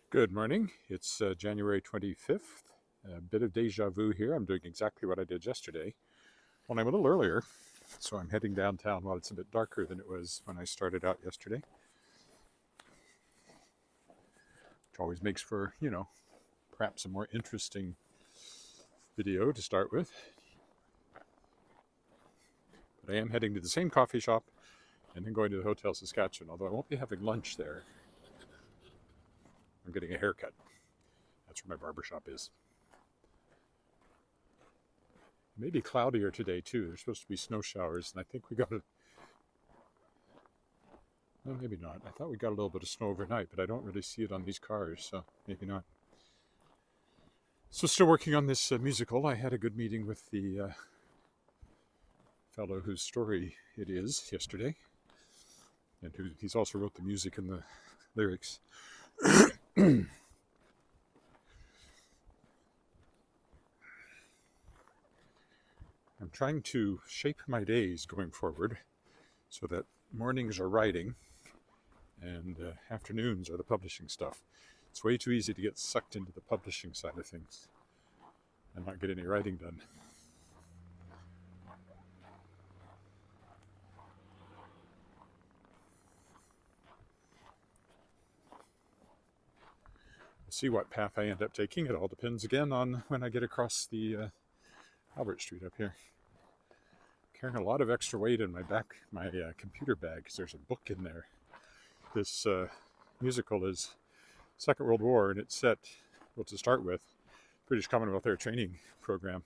Good morning. It's January 25th. A bit of deja vu here. I'm doing exactly what I did yesterday. Well, I'm a little earlier, so I'm heading downtown while it's a bit darker than it was when I started out yesterday, which always makes for, perhaps a more interesting video to start with. But I am heading to the same coffee shop and then going to the Hotel Saskatchewan, although I won't be having lunch there. I'm getting a haircut. That's where my barber shop is. Maybe cloudier today too. There's supposed to be snow showers, and I think we got a. No, maybe not. I thought we got a little bit of snow overnight, but I don't really see it on these cars, so maybe not. So still working on this musical. I had a good meeting with the fellow whose story it is yesterday, and he's also wrote the music and the lyrics. I'm trying to shape my days going forward so that mornings are writing and afternoons are the publishing stuff. It's way too easy to get sucked into the publishing side of things and not get any writing done. We'll see what path I end up taking. It all depends again on when I get across the Albert Street up here. Carrying a lot of extra weight in my computer bag because there's a book in there. This musical is Second World War, and it's set, well, to start with, British Commonwealth Air Training Program,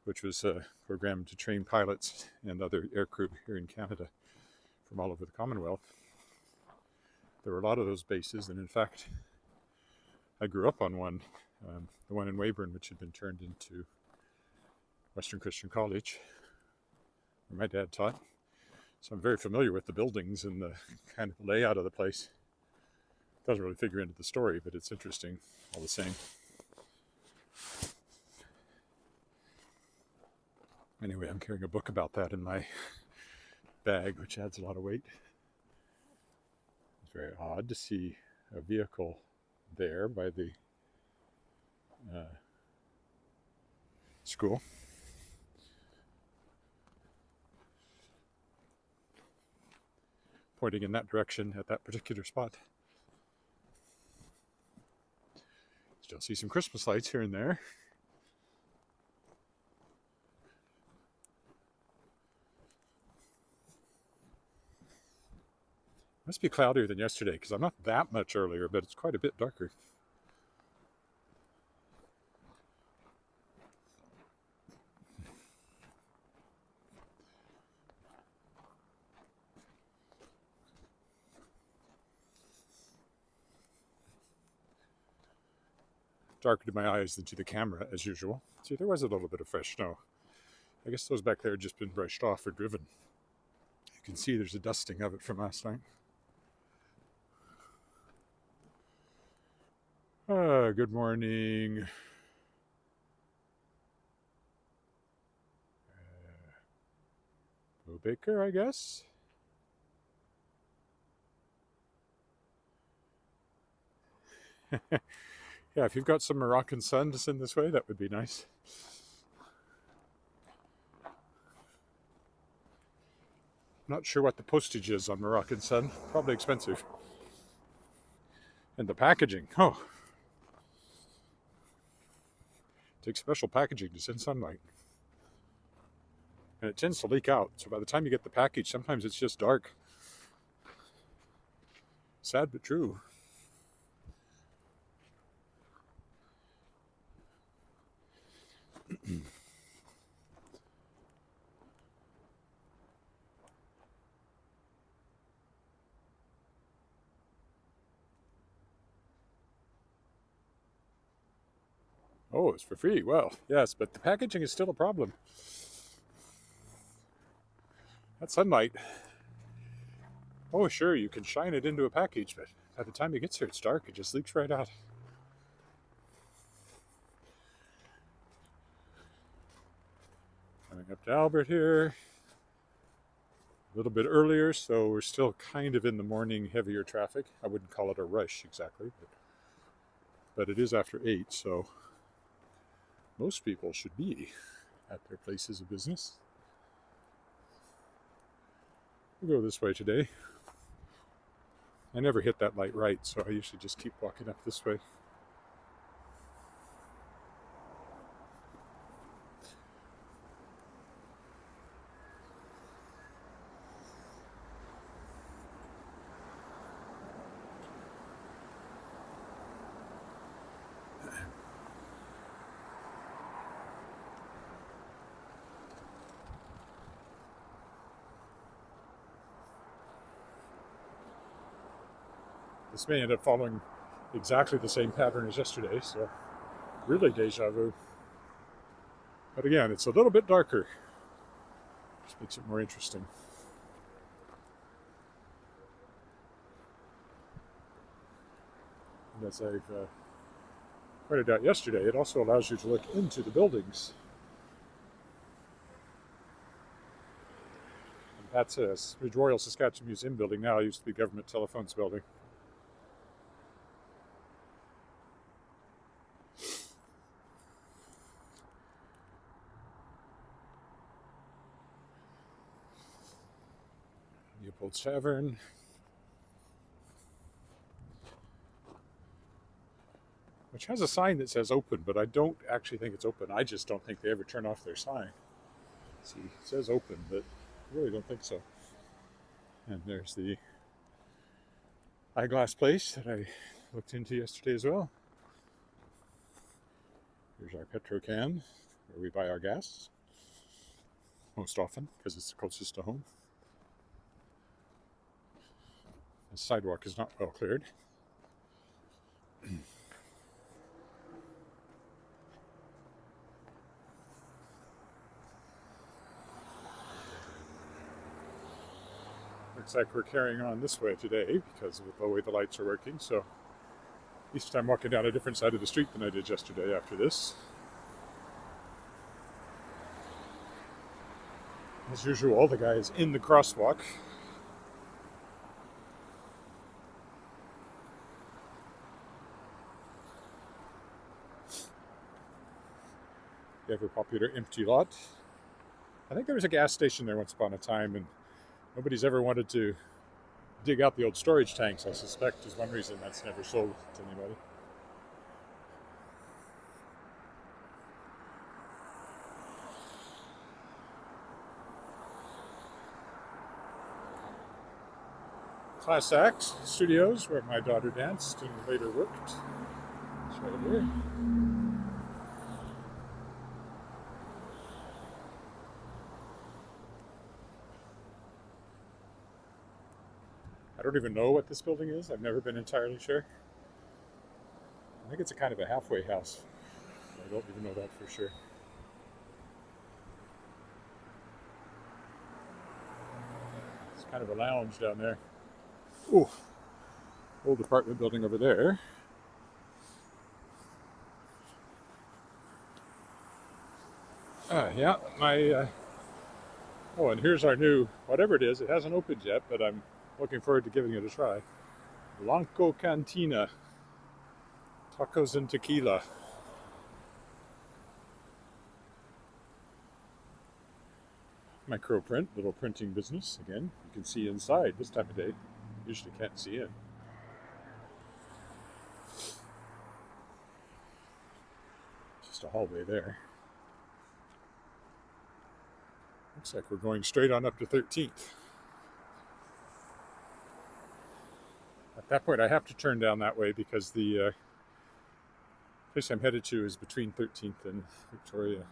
which was programmed to train pilots and other aircrew here in Canada from all over the Commonwealth. There were a lot of those bases, and in fact, I grew up on one, the one in Weyburn, which had been turned into Western Christian College, where my dad taught. So I'm very familiar with the buildings and the kind of layout of the place. Doesn't really figure into the story, but it's interesting all the same. Anyway, I'm carrying a book about that in my bag, which adds a lot of weight. It's very odd to see a vehicle there by the school. Pointing in that direction at that particular spot. Still see some Christmas lights here and there. Must be cloudier than yesterday because I'm not that much earlier, but it's quite a bit darker. Darker to my eyes than to the camera, as usual. See, there was a little bit of fresh snow. I guess those back there had just been brushed off or driven. You can see there's a dusting of it from last night. Good morning. Bo Baker, I guess. Yeah, if you've got some Moroccan sun to send this way, that would be nice. Not sure what the postage is on Moroccan sun. Probably expensive. And the packaging. Oh. It takes special packaging to send sunlight. And it tends to leak out. So by the time you get the package, sometimes it's just dark. Sad but true. Oh, it's for free. Well, yes, but the packaging is still a problem. That sunlight. Oh, sure, you can shine it into a package, but by the time it gets here, it's dark. It just leaks right out. Coming up to Albert here. A little bit earlier, so we're still kind of in the morning heavier traffic. I wouldn't call it a rush exactly, but but it is after 8, so most people should be at their places of business. We'll go this way today. I never hit that light right, so I usually just keep walking up this way. This may end up following exactly the same pattern as yesterday, so really deja vu. But again, it's a little bit darker. Just makes it more interesting. And as I've pointed out yesterday, it also allows you to look into the buildings. And that's a Royal Saskatchewan Museum building now. It used to be Government Telephones building. Leopold's Tavern. Which has a sign that says open, but I don't actually think it's open. I just don't think they ever turn off their sign. See, it says open, but I really don't think so. And there's the eyeglass place that I looked into yesterday as well. Here's our Petrocan, where we buy our gas. Most often, because it's the closest to home. The sidewalk is not well cleared. Looks like we're carrying on this way today because of the way the lights are working, so at least I'm walking down a different side of the street than I did yesterday after this. As usual, the guy is in the crosswalk. The ever popular empty lot. I think there was a gas station there once upon a time, and nobody's ever wanted to dig out the old storage tanks, I suspect, is one reason that's never sold to anybody. Class Act Studios, where my daughter danced and later worked. It's right here. I don't even know what this building is. I've never been entirely sure. I think it's a kind of a halfway house. I don't even know that for sure. It's kind of a lounge down there. Ooh, old apartment building over there. Yeah, oh, and here's our new, whatever it is. It hasn't opened yet, but I'm looking forward to giving it a try. Blanco Cantina. Tacos and tequila. Microprint, little printing business. Again, you can see inside this time of day. Usually can't see in. Just a hallway there. Looks like we're going straight on up to 13th. At that point, I have to turn down that way because the place I'm headed to is between 13th and Victoria.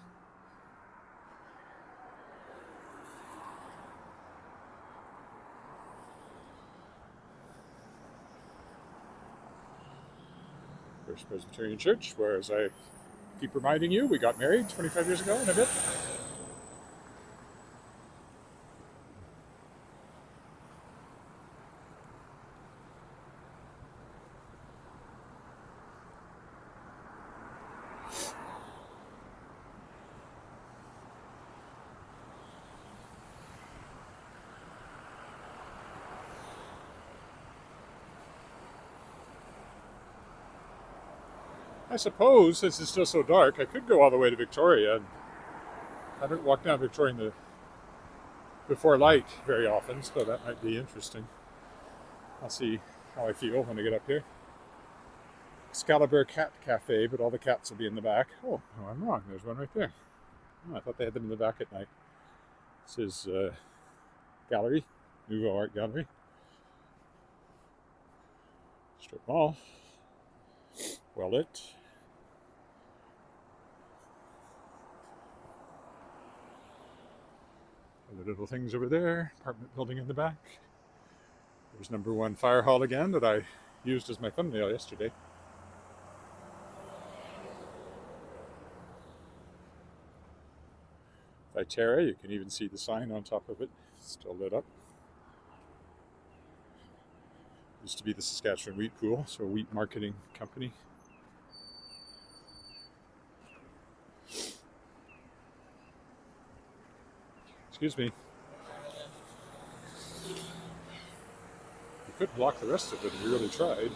First Presbyterian Church, where, as I keep reminding you, we got married 25 years ago and a bit. I suppose, since it's still so dark, I could go all the way to Victoria. I don't walk down Victoria before light very often, so that might be interesting. I'll see how I feel when I get up here. Excalibur Cat Cafe, but all the cats will be in the back. Oh, no, I'm wrong. There's one right there. Oh, I thought they had them in the back at night. This is Gallery, Nouveau Art Gallery. Strip mall. Well lit. Other little things over there. Apartment building in the back. There's number 1 fire hall again that I used as my thumbnail yesterday. Viterra, you can even see the sign on top of it, still lit up. Used to be the Saskatchewan Wheat Pool, so a wheat marketing company. Excuse me. You could block the rest of it if you really tried.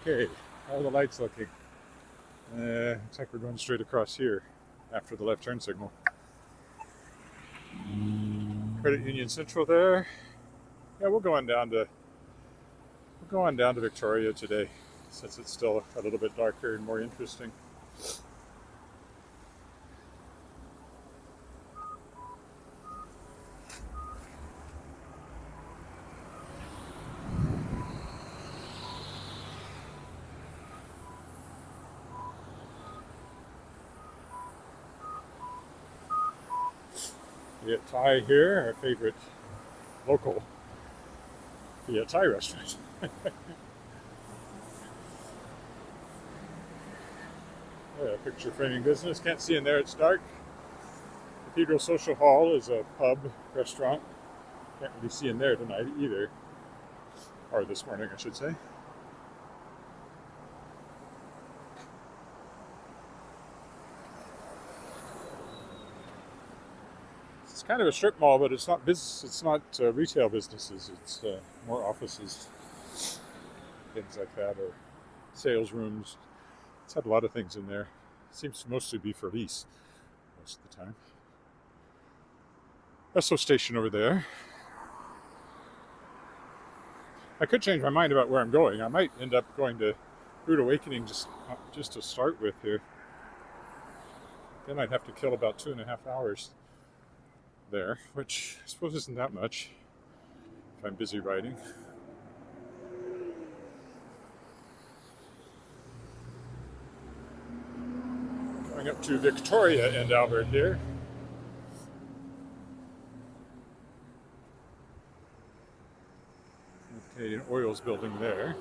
Okay, how are the lights looking? Looks like we're going straight across here after the left turn signal. Credit Union Central there. Yeah, we'll go on down to Victoria today, since it's still a little bit darker and more interesting. Viet Thai here, our favorite local Viet Thai restaurant. Yeah, picture framing business. Can't see in there, it's dark. Cathedral Social Hall is a pub restaurant. Can't really see in there tonight either. Or this morning, I should say. It's kind of a strip mall, but it's not business. It's not retail businesses. It's more offices, things like that, or sales rooms. It's had a lot of things in there. It seems to mostly be for lease most of the time. Esso station over there. I could change my mind about where I'm going. I might end up going to Rude Awakening just to start with here. Then I'd have to kill about 2.5 hours there, which I suppose isn't that much if I'm busy writing. Going up to Victoria and Albert here. Canadian Oil's building there.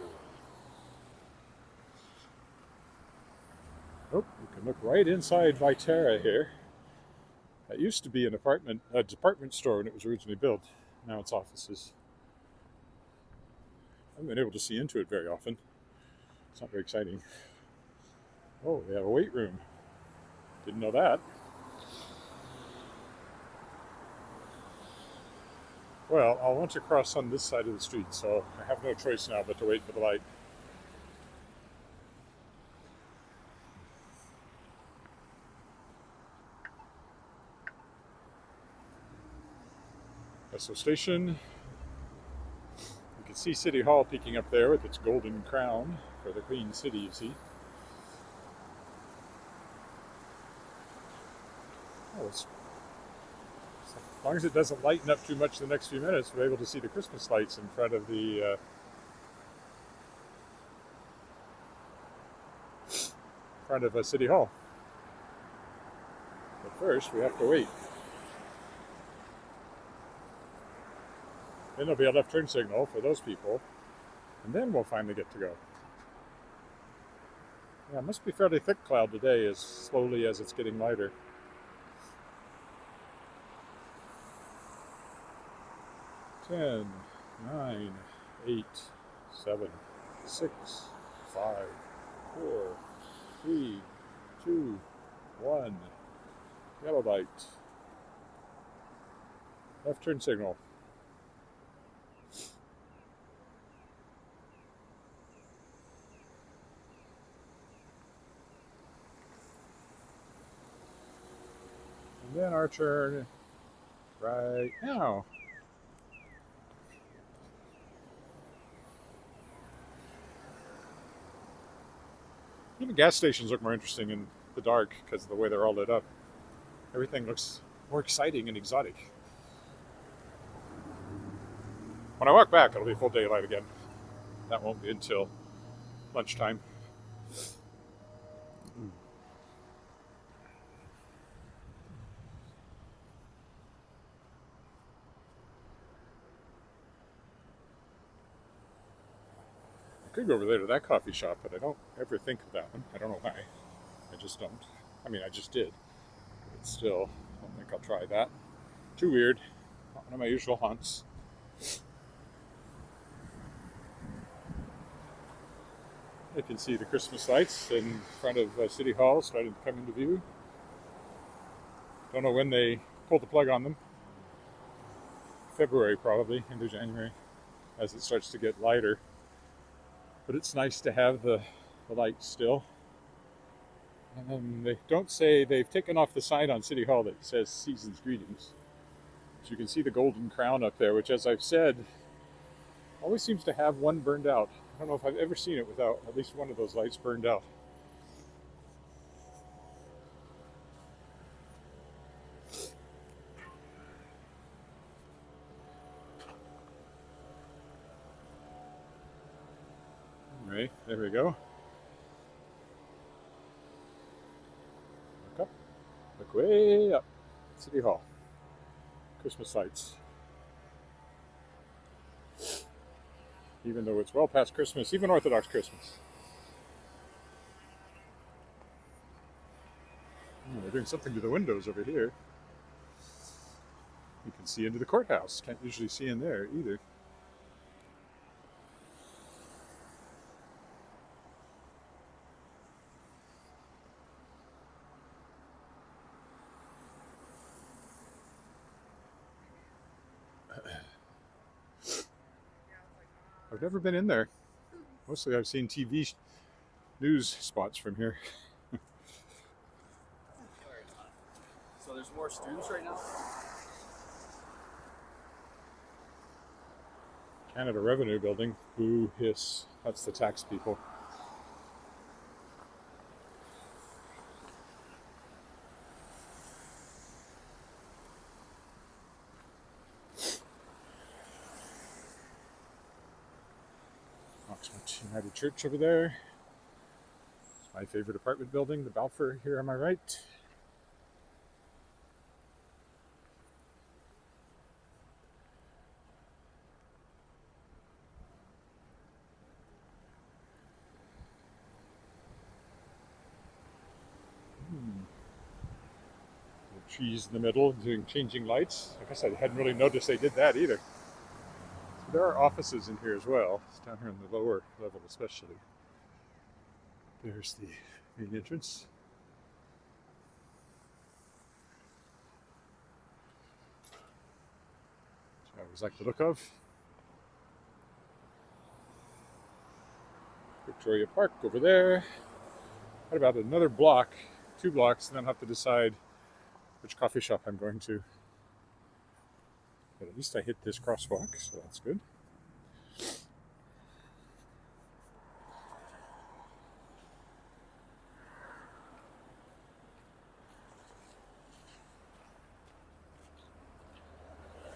Oh, you can look right inside Viterra here. That used to be a department store when it was originally built. Now it's offices. I haven't been able to see into it very often. It's not very exciting. Oh, they have a weight room. Didn't know that. Well, I'll want to cross on this side of the street, so I have no choice now but to wait for the light. Esso Station. You can see City Hall peeking up there with its golden crown for the Queen City, you see. Oh, as long as it doesn't lighten up too much the next few minutes, we're able to see the Christmas lights in front of the City Hall. But first, we have to wait. Then there'll be a left turn signal for those people, and then we'll finally get to go. Yeah, it must be fairly thick cloud today, as slowly as it's getting lighter. 10, 9, 8, 7, 6, 5, 4, 3, 2, 1. Yellow light. Left turn signal. And then our turn right now. Even gas stations look more interesting in the dark because of the way they're all lit up. Everything looks more exciting and exotic. When I walk back, it'll be full daylight again. That won't be until lunchtime. I could go over there to that coffee shop, but I don't ever think of that one. I don't know why. I just don't. I mean, I just did. But still, I don't think I'll try that. Too weird. Not one of my usual haunts. I can see the Christmas lights in front of City Hall starting to come into view. Don't know when they pulled the plug on them. February probably, into January, as it starts to get lighter. But it's nice to have the lights still. And they don't say, they've taken off the sign on City Hall that says Season's Greetings. So you can see the golden crown up there, which, as I've said, always seems to have one burned out. I don't know if I've ever seen it without at least one of those lights burned out. Anyway, there we go. Look up. Look way up. City Hall. Christmas lights. Even though it's well past Christmas, even Orthodox Christmas. Oh, they're doing something to the windows over here. You can see into the courthouse. Can't usually see in there either. I've never been in there. Mostly I've seen TV news spots from here. So there's more students right now? Canada Revenue Building. Boo, hiss. That's the tax people. Oxford United Church over there. It's my favorite apartment building, the Balfour here on my right. The trees in the middle doing changing lights. I guess I hadn't really noticed they did that either. So there are offices in here as well. It's down here on the lower level especially. There's the main entrance. Which I always like the look of. Victoria Park over there. What about another block, 2 blocks, and then I'll have to decide which coffee shop I'm going to. But at least I hit this crosswalk, so that's good.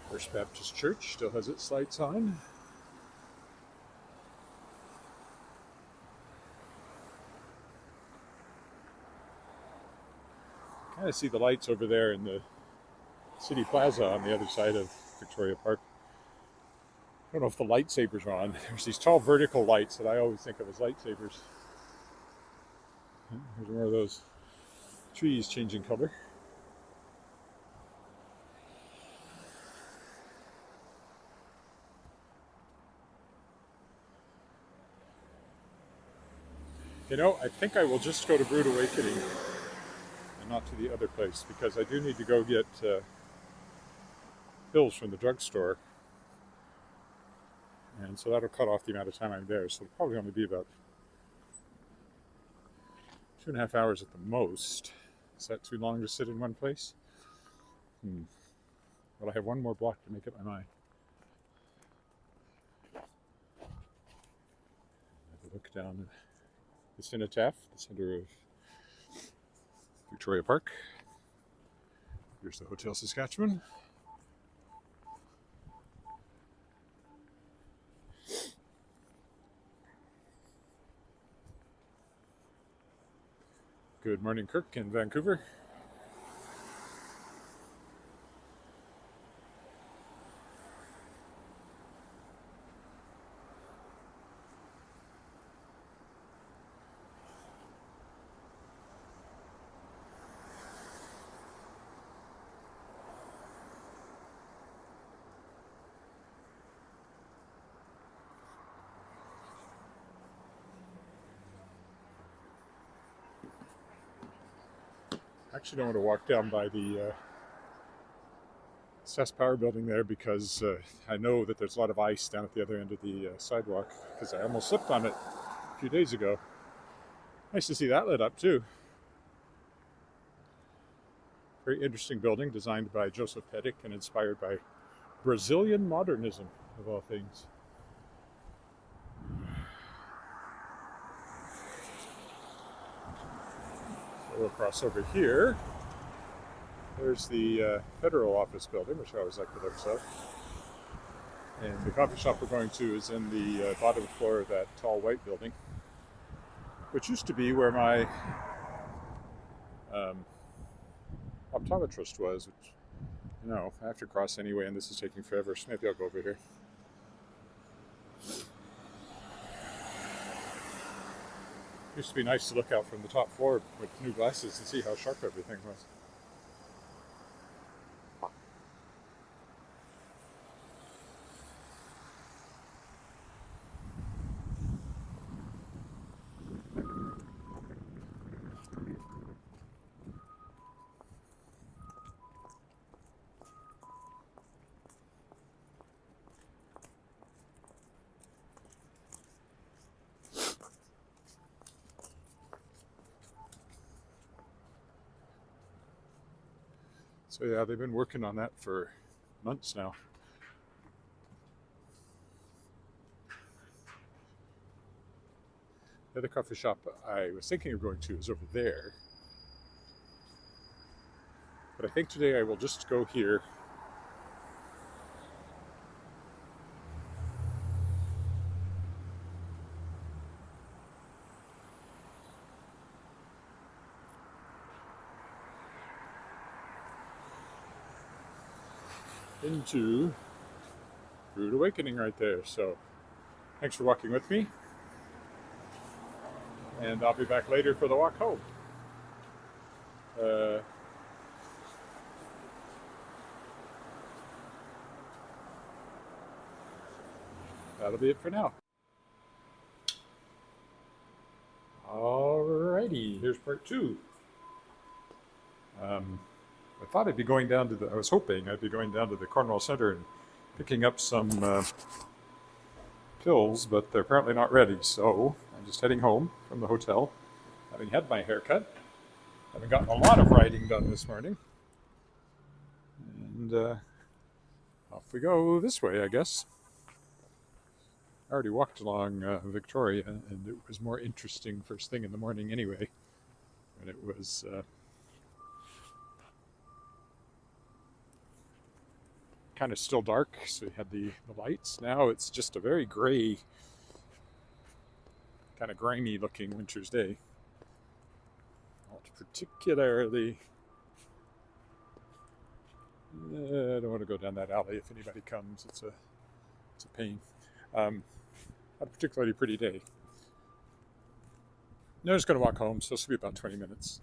First Baptist Church still has its lights on. Kind of see the lights over there in the City Plaza on the other side of Victoria Park. I don't know if the lightsabers are on. There's these tall vertical lights that I always think of as lightsabers. There's more of those trees changing color. You know, I think I will just go to Brood Awakening and not to the other place because I do need to go get pills from the drugstore. And so that'll cut off the amount of time I'm there. So it'll probably only be about 2.5 hours at the most. Is that too long to sit in one place? Well, I have one more block to make up my mind. Have a look down the cenotaph, the center of Victoria Park. Here's the Hotel Saskatchewan. Good morning, Kirk in Vancouver. I actually don't want to walk down by the Sask Power building there because I know that there's a lot of ice down at the other end of the sidewalk because I almost slipped on it a few days ago. Nice to see that lit up too. Very interesting building designed by Joseph Pettick and inspired by Brazilian modernism, of all things. So we'll cross over here. There's the federal office building, which I always like the looks of. And the coffee shop we're going to is in the bottom floor of that tall white building, which used to be where my optometrist was, which, you know, I have to cross anyway, and this is taking forever, so maybe I'll go over here. Used to be nice to look out from the top floor with new glasses and see how sharp everything was. So yeah, they've been working on that for months now. The other coffee shop I was thinking of going to is over there. But I think today I will just go here. Into Rude Awakening right there. So thanks for walking with me. And I'll be back later for the walk home. That'll be it for now. Alrighty, here's part two. I thought I'd be going down to I was hoping I'd be going down to the Cornwall Centre and picking up some pills, but they're apparently not ready, so I'm just heading home from the hotel, having had my haircut, having gotten a lot of writing done this morning, and off we go this way, I guess. I already walked along Victoria, and it was more interesting first thing in the morning anyway, when it was kind of still dark, so we had the lights. Now it's just a very gray, kind of grimy looking winter's day. Not particularly, I don't want to go down that alley if anybody comes, it's a pain. Not a particularly pretty day. No, I'm just going to walk home, so this will be about 20 minutes.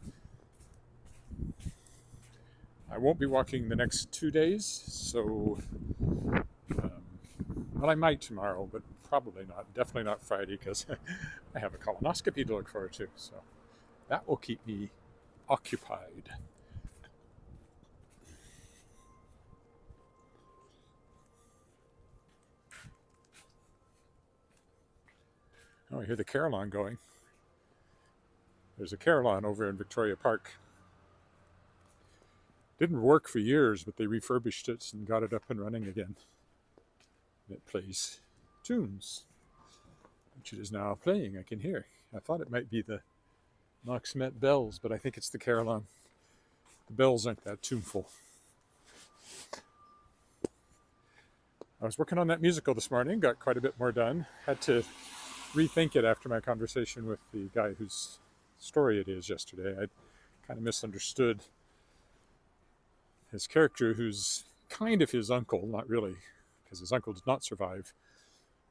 I won't be walking the next 2 days, so, well, I might tomorrow, but probably not. Definitely not Friday, because I have a colonoscopy to look forward to, so that will keep me occupied. Oh, I hear the carillon going. There's a carillon over in Victoria Park. Didn't work for years, but they refurbished it and got it up and running again. And it plays tunes, which it is now playing. I can hear. I thought it might be the Knox Met bells, but I think it's the carillon. The bells aren't that tuneful. I was working on that musical this morning, got quite a bit more done. Had to rethink it after my conversation with the guy whose story it is yesterday. I'd kind of misunderstood his character, who's kind of his uncle, not really, because his uncle did not survive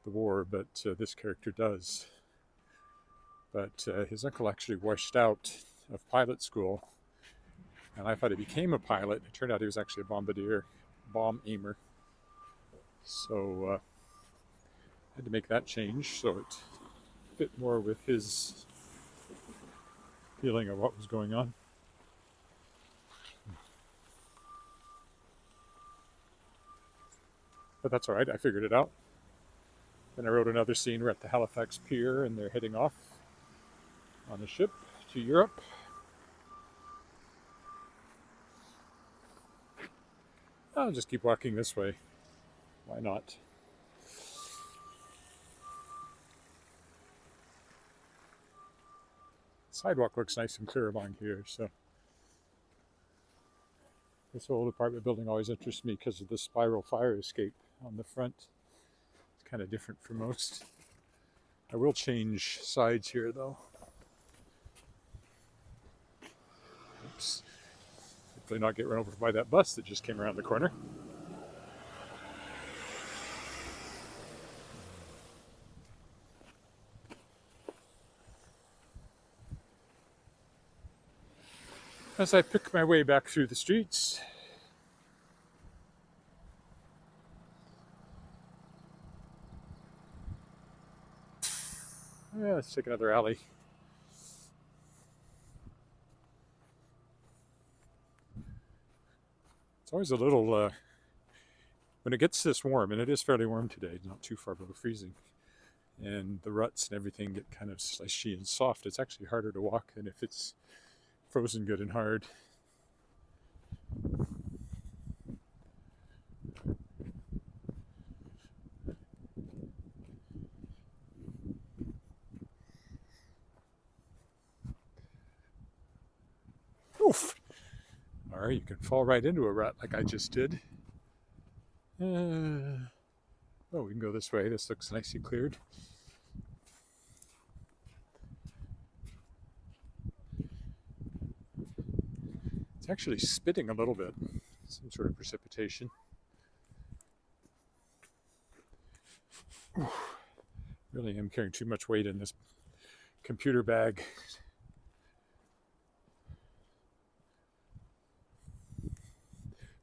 the war, but this character does. But his uncle actually washed out of pilot school, and I thought he became a pilot. It turned out he was actually a bombardier, bomb aimer. So I had to make that change so it fit more with his feeling of what was going on. But that's all right, I figured it out. Then I wrote another scene. We're at the Halifax Pier and they're heading off on a ship to Europe. I'll just keep walking this way. Why not? The sidewalk looks nice and clear along here, so this old apartment building always interests me because of the spiral fire escape on the front. It's kind of different from most. I will change sides here though. Oops. Hopefully not get run over by that bus that just came around the corner. As I pick my way back through the streets, let's take another alley. It's always a little, when it gets this warm, and it is fairly warm today, not too far below freezing, and the ruts and everything get kind of slushy and soft, it's actually harder to walk than if it's frozen good and hard. Oof! Or you can fall right into a rut like I just did. Oh, we can go this way. This looks nicely cleared. It's actually spitting a little bit. Some sort of precipitation. Really am carrying too much weight in this computer bag.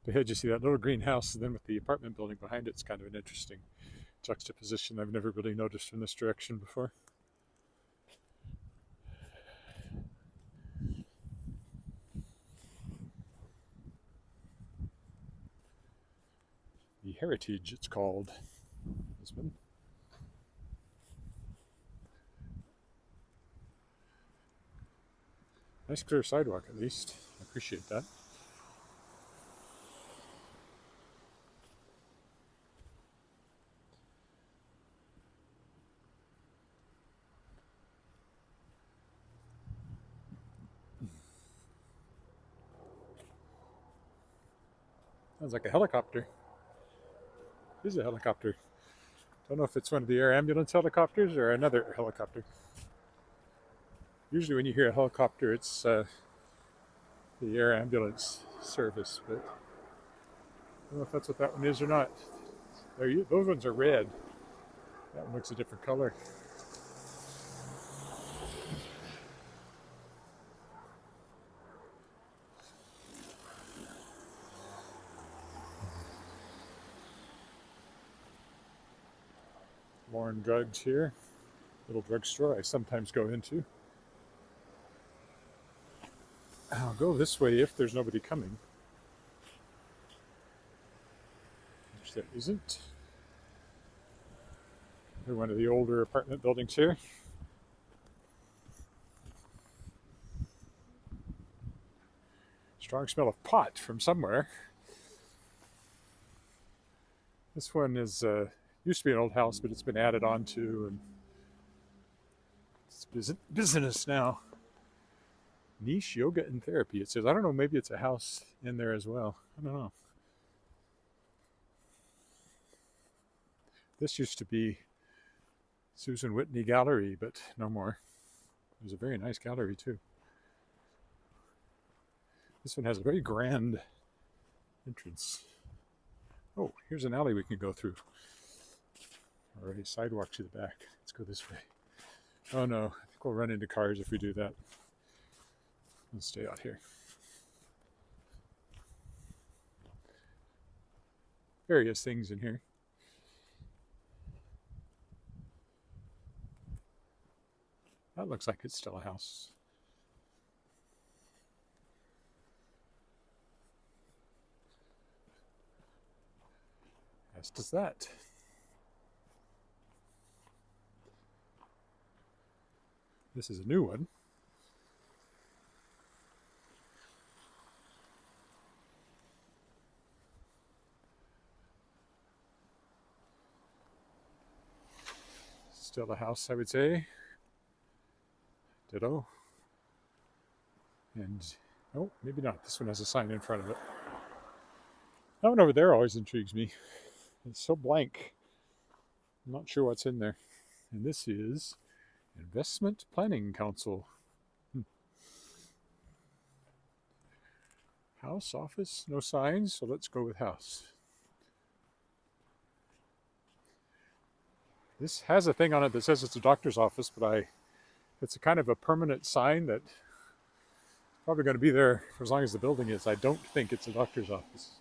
Ahead, you see that little greenhouse, and then with the apartment building behind it, it's kind of an interesting juxtaposition I've never really noticed from this direction before. The Heritage, it's called. This one. Nice clear sidewalk, at least. I appreciate that. Sounds like a helicopter. It is a helicopter. Don't know if it's one of the air ambulance helicopters or another helicopter. Usually when you hear a helicopter, it's the air ambulance service, but I don't know if that's what that one is or not. Those ones are red. That one looks a different color. Lauren Drugs here. Little drugstore I sometimes go into. I'll go this way if there's nobody coming. Which there isn't. Another one of the older apartment buildings here. Strong smell of pot from somewhere. This one is used to be an old house, but it's been added on to, and it's business now. Niche yoga and therapy. It says, I don't know, maybe it's a house in there as well. I don't know. This used to be Susan Whitney Gallery, but no more. It was a very nice gallery too. This one has a very grand entrance. Oh, here's an alley we can go through. Or a sidewalk to the back. Let's go this way. Oh no, I think we'll run into cars if we do that. Let's stay out here. Various things in here. That looks like it's still a house. As does that. This is a new one. Still a house, I would say. Ditto. And, oh, maybe not. This one has a sign in front of it. That one over there always intrigues me. It's so blank. I'm not sure what's in there. And this is Investment Planning Council. House, office, no signs, so let's go with house. This has a thing on it that says it's a doctor's office, but it's a kind of a permanent sign that probably going to be there for as long as the building is. I don't think it's a doctor's office.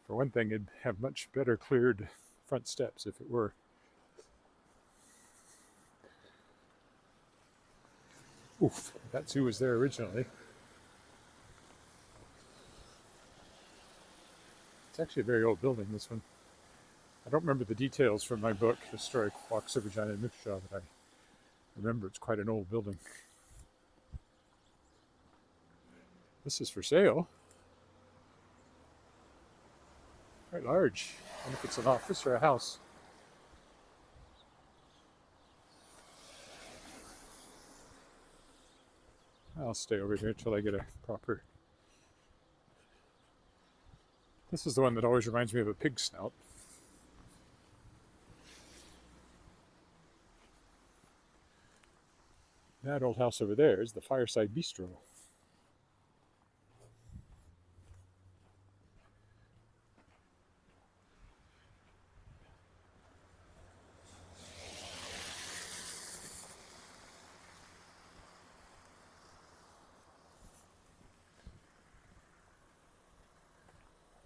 For one thing, it'd have much better cleared front steps if it were. Oof, that's who was there originally. It's actually a very old building, this one. I don't remember the details from my book, Historic Walks of Regina and Moose Jaw, but I remember it's quite an old building. This is for sale. Quite large. I wonder if it's an office or a house. I'll stay over here until I get a proper... This is the one that always reminds me of a pig snout. That old house over there is the Fireside Bistro.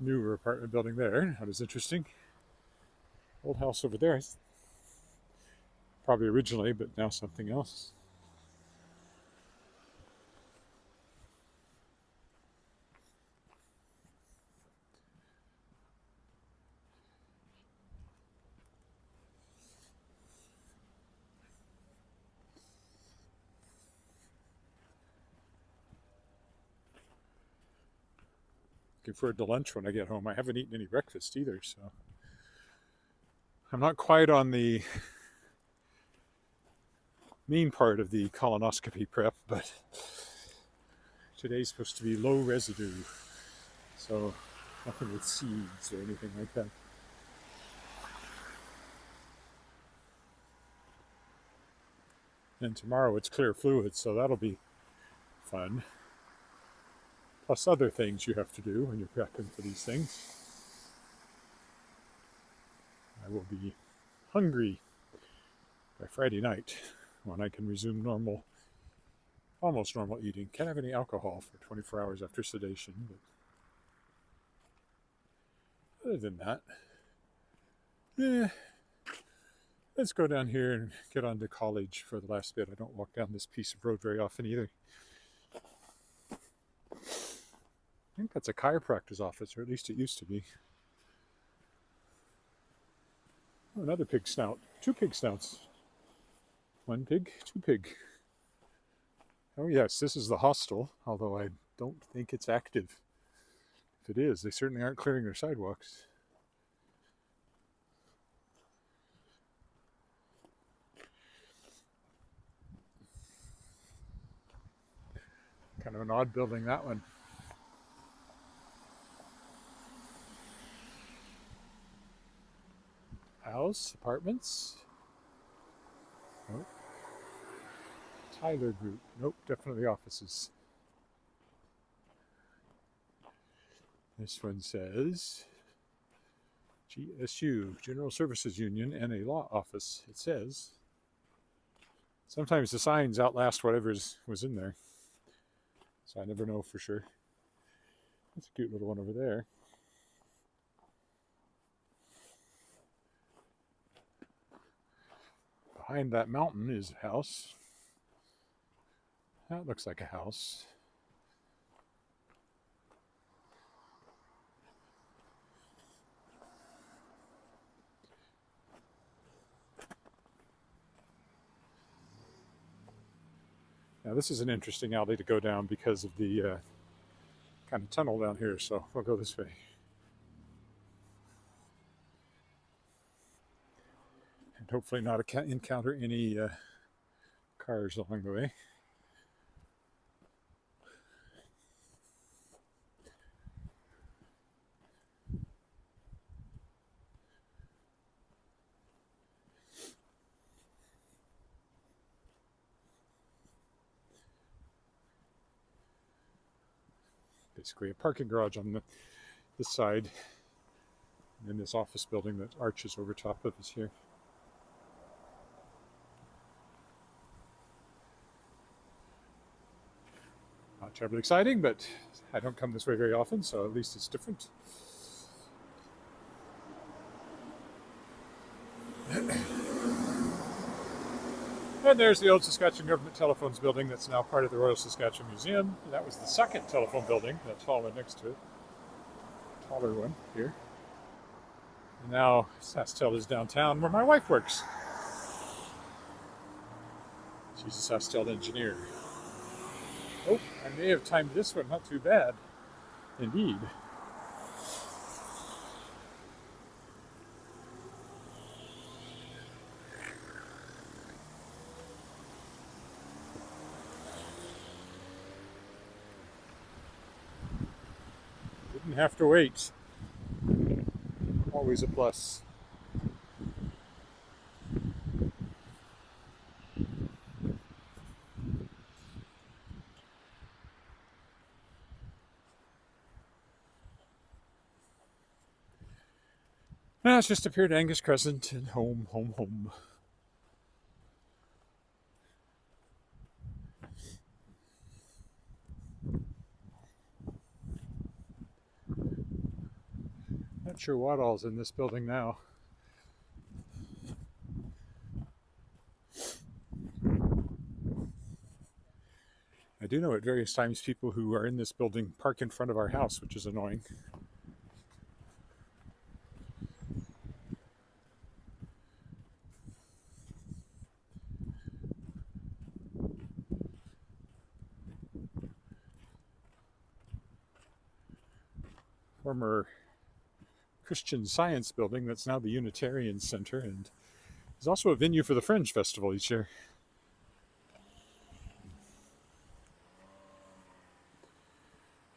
Newer apartment building there. That is interesting. Old house over there. Probably originally, but now something else. Looking forward to lunch when I get home. I haven't eaten any breakfast either, so I'm not quite on the mean part of the colonoscopy prep, but today's supposed to be low residue, so nothing with seeds or anything like that. And tomorrow it's clear fluid, so that'll be fun. Plus other things you have to do when you're prepping for these things. I will be hungry by Friday night when I can resume normal, almost normal eating. Can't have any alcohol for 24 hours after sedation. But other than that, let's go down here and get on to college for the last bit. I don't walk down this piece of road very often either. I think that's a chiropractor's office, or at least it used to be. Oh, another pig snout. 2 pig snouts. 1 pig, 2 pig. Oh yes, this is the hostel, although I don't think it's active. If it is, they certainly aren't clearing their sidewalks. Kind of an odd building, that one. House, apartments. Nope. Tyler Group. Nope, definitely offices. This one says GSU, General Services Union, and a law office. It says. Sometimes the signs outlast whatever was in there. So I never know for sure. That's a cute little one over there. Behind that mountain is a house. That looks like a house. Now this is an interesting alley to go down because of the kind of tunnel down here, so we'll go this way. And hopefully not encounter any cars along the way. Basically a parking garage on this side, and then this office building that arches over top of us here. Not terribly exciting, but I don't come this way very often, so at least it's different. And there's the old Saskatchewan Government Telephones building that's now part of the Royal Saskatchewan Museum. And that was the second telephone building, that tall one next to it. Taller one here. And now Sastel is downtown where my wife works. She's a Sastel engineer. Oh, I may have timed this one not too bad. Indeed. Didn't have to wait. Always a plus. Now it's just appeared Angus Crescent and home, home, home. Not sure what all's in this building now. I do know at various times people who are in this building park in front of our house, which is annoying. Former Christian Science building that's now the Unitarian Center, and is also a venue for the Fringe Festival each year.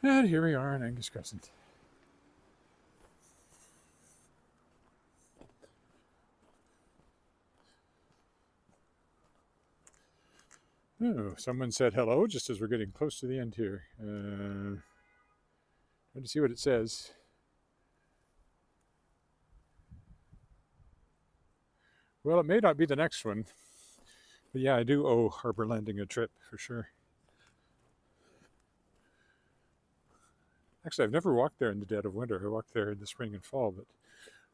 And here we are in Angus Crescent. Oh, someone said hello just as we're getting close to the end here. Let me see what it says. Well, it may not be the next one. But yeah, I do owe Harbor Landing a trip for sure. Actually, I've never walked there in the dead of winter. I walked there in the spring and fall, but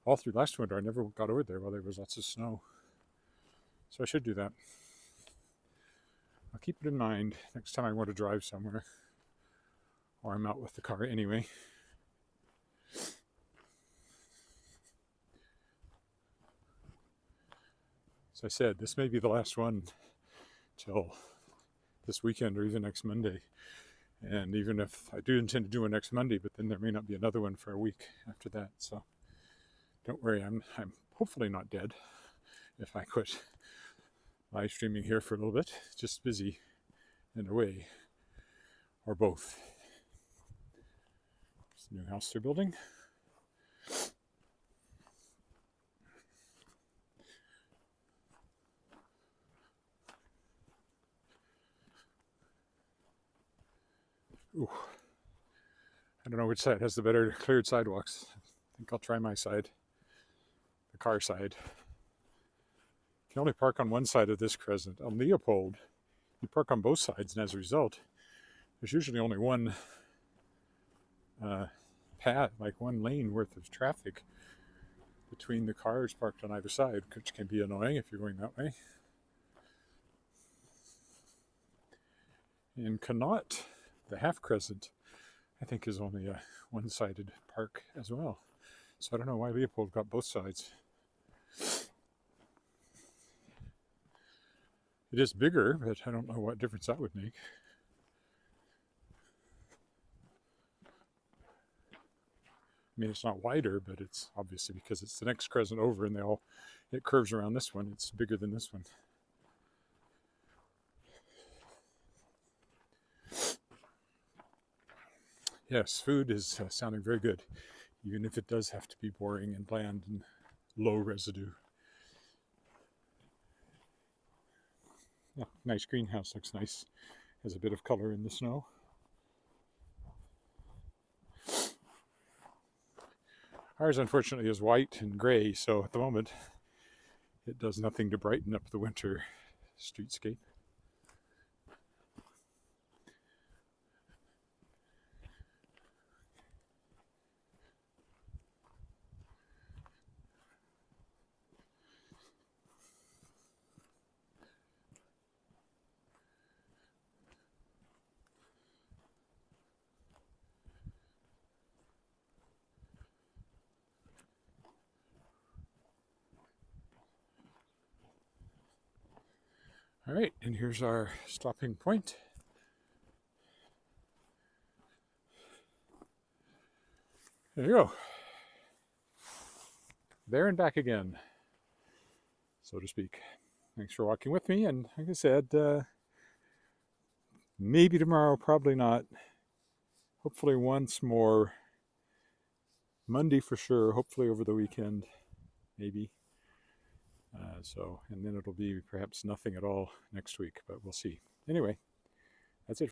all through last winter, I never got over there while there was lots of snow. So I should do that. I'll keep it in mind next time I want to drive somewhere. Or I'm out with the car anyway. As I said, this may be the last one till this weekend or even next Monday. And even if I do intend to do one next Monday, but then there may not be another one for a week after that. So don't worry, I'm hopefully not dead if I quit live streaming here for a little bit. Just busy and away, or both. It's a new house they're building. Ooh. I don't know which side has the better cleared sidewalks. I think I'll try my side, the car side. You can only park on one side of this crescent. On Leopold, you park on both sides, and as a result, there's usually only one path, like one lane worth of traffic between the cars parked on either side, which can be annoying if you're going that way. In Connaught, the half crescent, I think, is only a one-sided park as well. So I don't know why Leopold got both sides. It is bigger, but I don't know what difference that would make. I mean, it's not wider, but it's obviously because it's the next crescent over and it curves around this one. It's bigger than this one. Yes, food is sounding very good, even if it does have to be boring and bland and low residue. Oh, nice greenhouse, looks nice. Has a bit of color in the snow. Ours, unfortunately, is white and gray, so at the moment it does nothing to brighten up the winter streetscape. All right, and here's our stopping point. There you go. There and back again, so to speak. Thanks for walking with me, and like I said, maybe tomorrow, probably not. Hopefully once more. Monday for sure, hopefully over the weekend, maybe. And then it'll be perhaps nothing at all next week, but we'll see. Anyway, that's it.